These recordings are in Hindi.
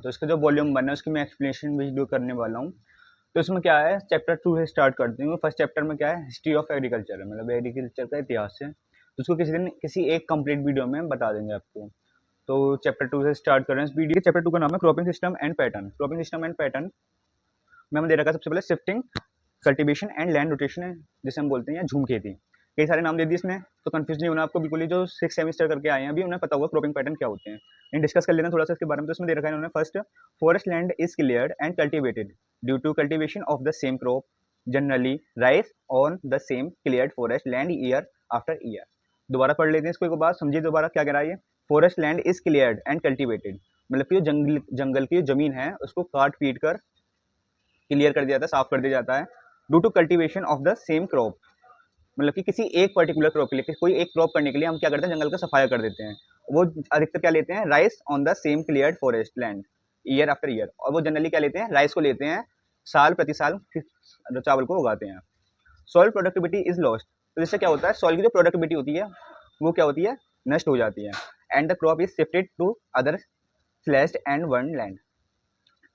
तो इसका जो वॉल्यूम 1 है उसकी मैं एक्सप्लेनेशन वीडियो करने वाला हूँ। तो इसमें क्या है, चैप्टर 2 से स्टार्ट करते हैं। फर्स्ट चैप्टर में क्या है, हिस्ट्री ऑफ एग्रीकल्चर है, मतलब एग्रीकल्चर का इतिहास है। तो उसको किसी दिन किसी एक कंप्लीट वीडियो में बता देंगे आपको। तो चैप्टर 2 से स्टार्ट कर रहे हैं इस वीडियो। चैप्टर 2 का नाम है cropping system and pattern. Cropping system and pattern में हमें दे रखा है सबसे पहले shifting, cultivation and land rotation है, जिसे हम बोलते हैं या झूम खेती। कई सारे नाम दे दिए इसमें, तो कंफ्यूज नहीं होना आपको बिल्कुल ही। जो 6 सेमेस्टर करके आए हैं अभी उन्हें पता होगा क्रॉपिंग पैटर्न क्या होते हैं। इन डिस्कस कर लेना थोड़ा सा इसके बारे में। तो इसमें दे रखा है इन्होंने, first, forest land is cleared and cultivated due to cultivation of the same crop generally rice on the same cleared forest land year after year. दोबारा पढ़ लेते हैं इसको एक बार, समझिए दोबारा क्या कह रहा है ये। Forest land is cleared and cultivated, मतलब कि जंगल की जमीन है उसको काट पीट कर क्लियर कर दिया जाता है, साफ कर दिया जाता है। Due to cultivation of the same crop, मतलब कि किसी एक पर्टिकुलर क्रॉप के लिए, कोई एक क्रॉप करने के लिए हम क्या करते हैं, जंगल का सफाया कर देते हैं। वो अधिकतर क्या लेते हैं, rice on the same cleared forest land year after year. और वो जनरली क्या लेते हैं, राइस को लेते हैं, साल प्रति साल चावल को उगाते हैं। सॉइल प्रोडक्टिविटी इज लॉस्ट, तो जिससे क्या होता है, सॉइल की जो प्रोडक्टिविटी होती है वो क्या होती है, नष्ट हो जाती है। And the crop is shifted to other slashed and one land,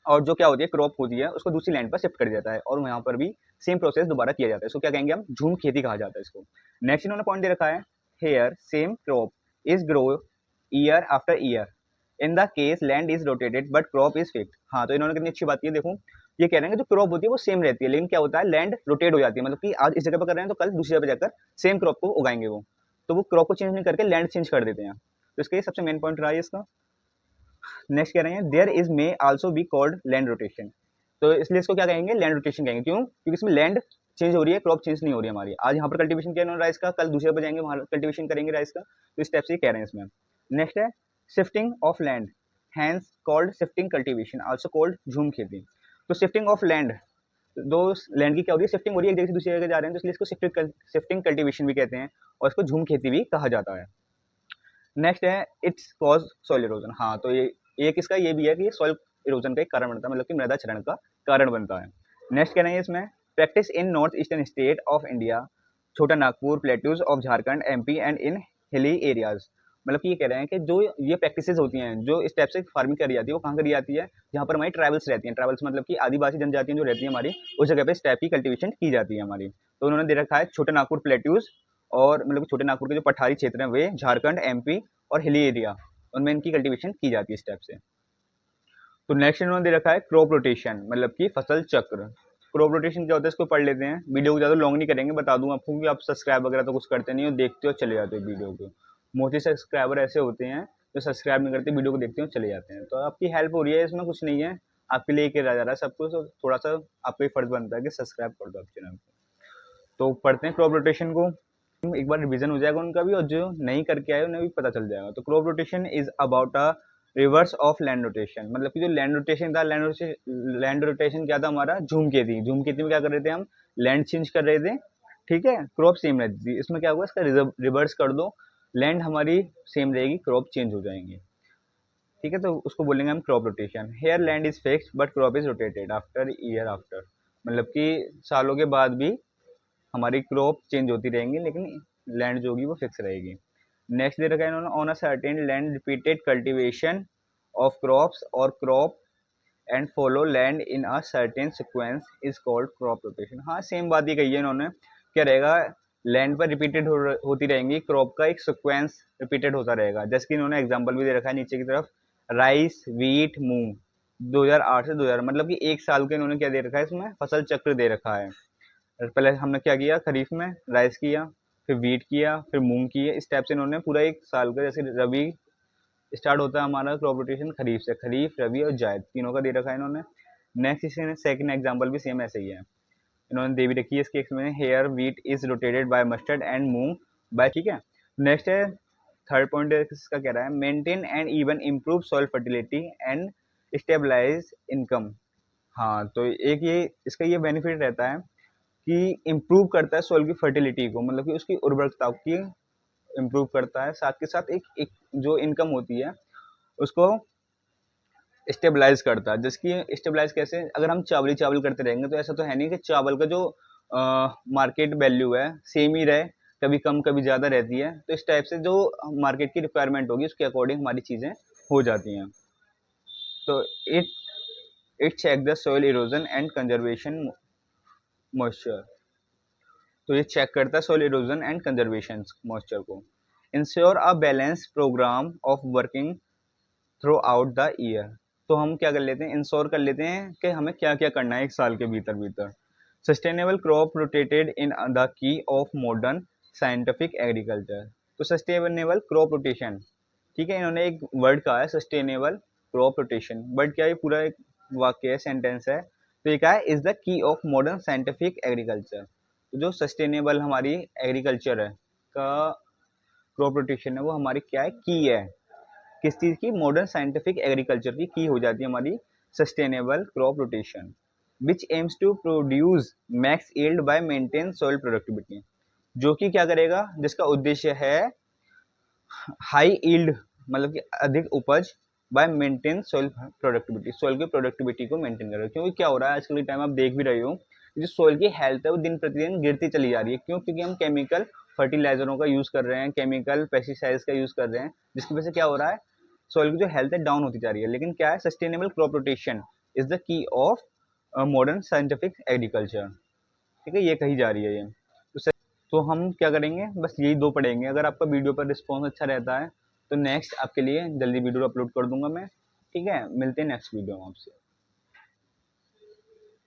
और जो क्या होती है, क्रॉप होती है उसको दूसरी लैंड पर शिफ्ट कर दिया जाता है, और वहाँ पर भी सेम प्रोसेस दोबारा किया जाता है। इसको क्या कहेंगे हम, झूम खेती कहा जाता है इसको। नेक्स्ट इन्होंने पॉइंट दे रखा है, here same crop is grow year after year in the case land is rotated but crop is fixed. हाँ, तो इन्होंने कितनी अच्छी बात की है, देखो ये कह रहे हैं कि जो क्रॉप होती है वो सेम रहती है, लेकिन क्या होता है, लैंड रोटेट हो जाती है, मतलब कि आज इस जगह पर कर रहे हैं तो कल दूसरी जगह पर जाकर सेम क्रॉप को उगाएंगे वो। तो वो क्रॉप को चेंज नहीं करके लैंड चेंज कर देते हैं। तो इसका ये सबसे मेन पॉइंट रहा है इसका। नेक्स्ट कह रहे हैं, there is may also be called land rotation, तो इसलिए इसको क्या कहेंगे, लैंड रोटेशन कहेंगे। क्यों, क्योंकि इसमें लैंड चेंज हो रही है, क्रॉप चेंज नहीं हो रही है हमारी। आज यहाँ पर कल्टीवेशन किया इन्होंने राइस का, कल दूसरे पर जाएंगे वहाँ कल्टीवेशन करेंगे राइस का। तो इस टाइप से कह रहे हैं इसमें। नेक्स्ट है shifting of land, hence called shifting cultivation, also called झूम खेती। तो शिफ्टिंग ऑफ लैंड, दो लैंड की क्या हो रही है, शिफ्टिंग हो रही है, एक जगह से दूसरी जगह जा रहे हैं, तो इसलिए इसको शिफ्टिंग कल्टीवेशन भी कहते हैं, और इसको झूम खेती भी कहा जाता है। नेक्स्ट है इट्स कॉज सॉइल इरोजन। हाँ, तो ये किसका, ये भी है कि सॉइल इरोजन का एक कारण बनता है, मतलब कि मृदा क्षरण का कारण बनता है। नेक्स्ट कह रहे हैं इसमें, practice in north eastern state of India, Chota Nagpur, plateaus of Jharkhand, MP and in hilly areas. मतलब कि ये कह रहे हैं कि जो ये प्रैक्टिसेस होती हैं, जो इस टाइप से फार्मिंग करी जाती है, वो कहाँ करी जाती है, जहाँ पर हमारी ट्राइबल्स रहती हैं। ट्राइबल्स मतलब कि आदिवासी जनजातियां जो रहती है हमारी, उस जगह पे इस टाइप की कल्टीवेशन की जाती है हमारी। तो उन्होंने दे रखा है छोटे नागपुर, प्लेट्यूज, और मतलब छोटे नागपुर के जो पठारी क्षेत्र हैं वे झारखंड, एमपी और हिली एरिया, उनमें इनकी कल्टीवेशन की जाती है इस टाइप से। तो नेक्स्ट इन्होंने दे रखा है क्रॉप रोटेशन, मतलब कि फसल चक्र। क्रॉप रोटेशन क्या होता है, इसको पढ़ लेते हैं। वीडियो को ज़्यादा लॉन्ग नहीं करेंगे, बता दूं आपको कि आप सब्सक्राइब वगैरह तो कुछ करते नहीं हो, देखते हो चले जाते हो वीडियो को। मोस्टली सब्सक्राइबर ऐसे होते हैं जो सब्सक्राइब नहीं करते, वीडियो को देखते हो चले जाते हैं। तो आपकी हेल्प हो रही है इसमें, कुछ नहीं है, आपके लिए किया जा रहा है सब कुछ। तो थोड़ा सा आपका ही फर्ज बनता है कि सब्सक्राइब कर दो आप चैनल को। तो पढ़ते हैं क्रॉप रोटेशन को, एक बार रिवीजन हो जाएगा उनका भी, और जो नहीं करके आए उन्हें भी पता चल जाएगा। तो crop rotation is about a reverse of land rotation, मतलब कि जो लैंड रोटेशन था, लैंड रोटेशन क्या था हमारा, झूम खेती। झूम खेती में क्या कर रहे थे हम, लैंड चेंज कर रहे थे, ठीक है, क्रॉप सेम रहती थी। इसमें क्या हुआ, इसका रिवर्स कर दो, लैंड हमारी सेम रहेगी, क्रॉप चेंज हो जाएंगे, ठीक है। तो उसको बोलेंगे हम crop rotation. Here land is fixed but crop is rotated after year after, मतलब कि सालों के बाद भी हमारी क्रॉप चेंज होती रहेंगी, लेकिन लैंड जो होगी वो फिक्स रहेगी। नेक्स्ट दे रखा है इन्होंने, on a certain land repeated cultivation of crops और crop and fallow land in a certain sequence is called crop rotation. हाँ, सेम बात ही कही है इन्होंने। क्या रहेगा, लैंड पर रिपीटेड होती रहेंगी, क्रॉप का एक सिक्वेंस रिपीटेड होता रहेगा। जैसे कि इन्होंने एग्जांपल भी दे रखा है नीचे की तरफ, राइस, व्हीट, मूंग, 2008 से 2000, मतलब कि एक साल के इन्होंने क्या दे रखा है, इसमें फसल चक्र दे रखा है। पहले हमने क्या किया, खरीफ में राइस किया, फिर वीट किया, फिर मूंग किए, इस टाइप से इन्होंने पूरा एक साल का, जैसे रबी स्टार्ट होता है हमारा क्रॉप रोटेशन खरीफ से, खरीफ, रबी और जायद तीनों का दे रखा है इन्होंने। नेक्स्ट इसमें सेकंड एग्जांपल भी सेम ऐसे ही है, इन्होंने दे भी रखी है इसके में, here wheat is rotated by mustard and moong by, ठीक है। नेक्स्ट है थर्ड पॉइंट, इसका कह रहा है, maintain and even improve soil fertility and stabilize income. हाँ, तो एक ये इसका ये बेनिफिट रहता है कि इम्प्रूव करता है सॉइल की फर्टिलिटी को, मतलब कि उसकी उर्वरकता की इम्प्रूव करता है, साथ के साथ एक जो इनकम होती है उसको स्टेबलाइज करता है। जिसकी स्टेबलाइज कैसे, अगर हम चावल ही चावल करते रहेंगे तो ऐसा तो है नहीं कि चावल का जो मार्केट वैल्यू है सेम ही रहे, कभी कम कभी ज़्यादा रहती है। तो इस टाइप से जो मार्केट की रिक्वायरमेंट होगी उसके अकॉर्डिंग हमारी चीज़ें हो जाती हैं। तो it check the soil erosion and conservation moisture. तो ये चेक करता है soil erosion and conservation moisture को। Ensure a balance program of working throughout the year. तो हम क्या कर लेते हैं, इंश्योर कर लेते हैं कि हमें क्या क्या करना है एक साल के भीतर भीतर। Sustainable crop rotated in the key of modern scientific agriculture. तो सस्टेनेबल क्रॉप रोटेशन, ठीक है, इन्होंने एक वर्ड कहा है सस्टेनेबल क्रॉप रोटेशन। बट क्या ये पूरा एक वाक्य है, सेंटेंस है। तो ये क्या है, is the key of modern scientific agriculture. तो जो सस्टेनेबल हमारी एग्रीकल्चर है का क्रॉप रोटेशन है, वो हमारी क्या है, की है। किस चीज़ की, मॉडर्न साइंटिफिक एग्रीकल्चर की हो जाती है हमारी sustainable crop rotation, which aims to produce max yield by maintain soil productivity. जो कि क्या करेगा, जिसका उद्देश्य है हाई यील्ड, मतलब कि अधिक उपज, by maintain soil productivity, soil की प्रोडक्टिविटी को मेंटेन करेगा। क्योंकि क्या हो रहा है आजकल के टाइम आप देख भी रहे हो, जो सॉइल की हेल्थ है वो दिन प्रतिदिन गिरती चली जा रही है। क्यों? क्योंकि हम केमिकल फर्टिलाइजरों का यूज़ कर रहे हैं, केमिकल पेस्टिसाइड्स का यूज़ कर रहे हैं, जिसकी वजह से क्या हो रहा है, सॉइल की जो हेल्थ है डाउन होती जा रही है। लेकिन क्या है, sustainable crop rotation is the key of modern scientific agriculture. ठीक है, ये कही जा रही है ये। तो हम क्या करेंगे, बस यही दो पढ़ेंगे। अगर आपका वीडियो पर रिस्पॉन्स अच्छा रहता है तो नेक्स्ट आपके लिए जल्दी वीडियो अपलोड कर दूंगा मैं। ठीक है, मिलते हैं नेक्स्ट वीडियो में आपसे।